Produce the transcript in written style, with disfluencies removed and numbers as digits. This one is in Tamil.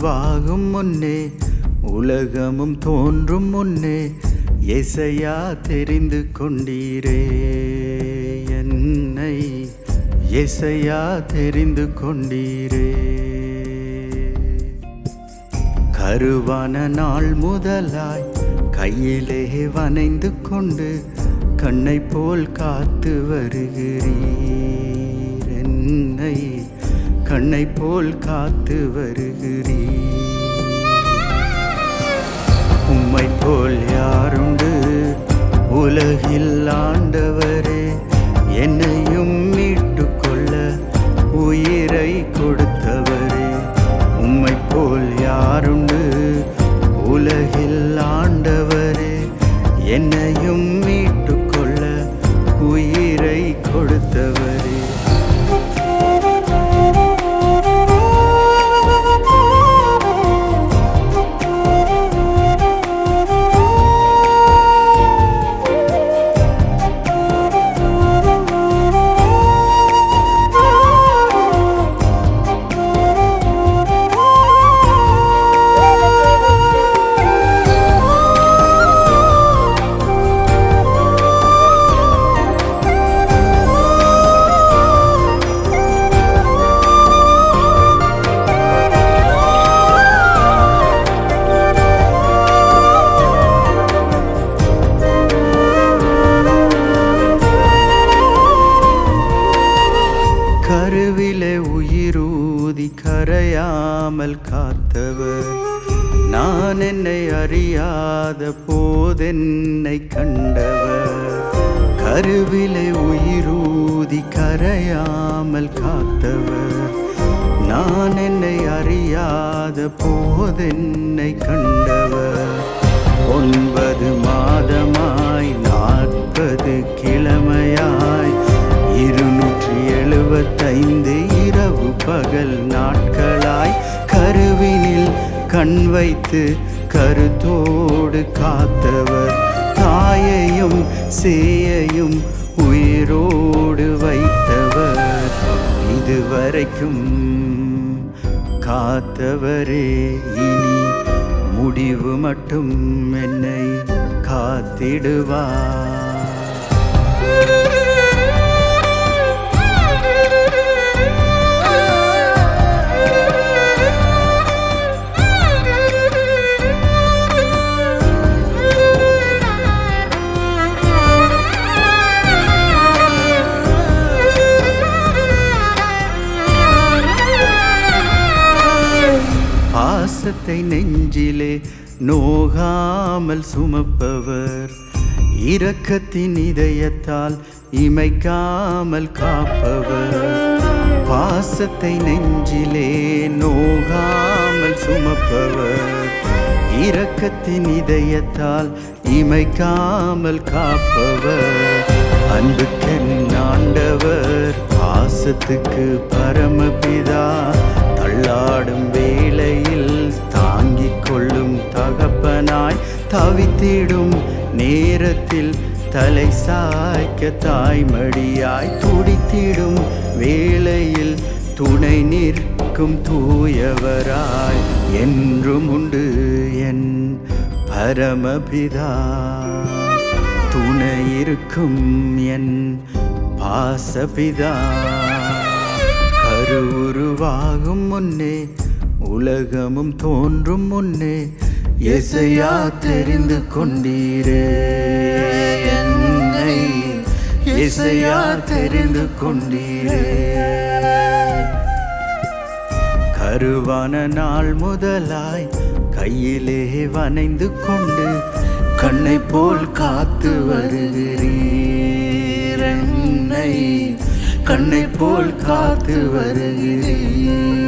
உருவாகும் முன்னே உலகமும் தோன்றும் முன்னே இயேசையா தெரிந்து கொண்டீரே. என்னை இயேசையா தெரிந்து கொண்டீரே. கருவான நாள் முதலாய் கையிலே வனைந்து கொண்டு கண்ணை போல் காத்து வருகிறீர். என்னை கண்ணை போல் காத்து வருகிறீர். உம்மை போல் யாருண்டு உலகில் ஆண்டவரே, என்னையும் மீட்டு கொள்ள உயிரை கொடுத்தவரே. உம்மை போல் யாருண்டு உலகில் ஆண்டவரே, என்னையும் மீட்டு கொள்ள உயிரை கொடுத்தவரே. கருவிலே உயிரூதி கரையாமல் காத்தவர், நான் என்னை அறியாத போதென்னை கண்டவர். கருவிலே உயிரூதி கரையாமல் காத்தவர், நான் என்னை அறியாத போதென்னை கண்டவர். 9 மாதமாய் 40 கிழமையாய் 275 இரவு பகல் நாட்களாய் கருவினில் கண் வைத்து கருத்தோடு காத்தவர். தாயையும் சேயையும் உயிரோடு வைத்தவர். இதுவரைக்கும் காத்தவரே, இனி முடிவு மட்டும் என்னை காத்திடுவார். பாசத்தை நெஞ்சிலே நோகாமல் சுமப்பவர், இரக்கத்தின் இதயத்தால் இமைக்காமல் காப்பவர். பாசத்தை நெஞ்சிலே நோகாமல் சுமப்பவர், இரக்கத்தின் இதயத்தால் இமைக்காமல் காப்பவர். அன்புக்கென் ஆண்டவர், பாசத்துக்கு பரமபிதா, தள்ளாடும் வேளையில் தாங்கிக் கொள்ளும் தகப்பனாய், தவித்திடும் நேரத்தில் தலை சாய்க்க தாய்மடியாய், துடித்திடும் வேளையில் துணை நிற்கும் தூயவராய் என்றும் உண்டு என் பரமபிதா. துணை இருக்கும் என் பாசபிதா. கருவுருவாகும் முன்னே உலகமும் தோன்றும் முன்னே இயேசையா தெரிந்து கொண்டீரே. என்னை இயேசையா தெரிந்து கொண்டீரே. கருவான நாள் முதலாய் கையிலே வனைந்து கொண்டு கண்ணை போல் காத்து வருகிறீர். என்னை கண்ணை போல் காத்து வருகிறீர்.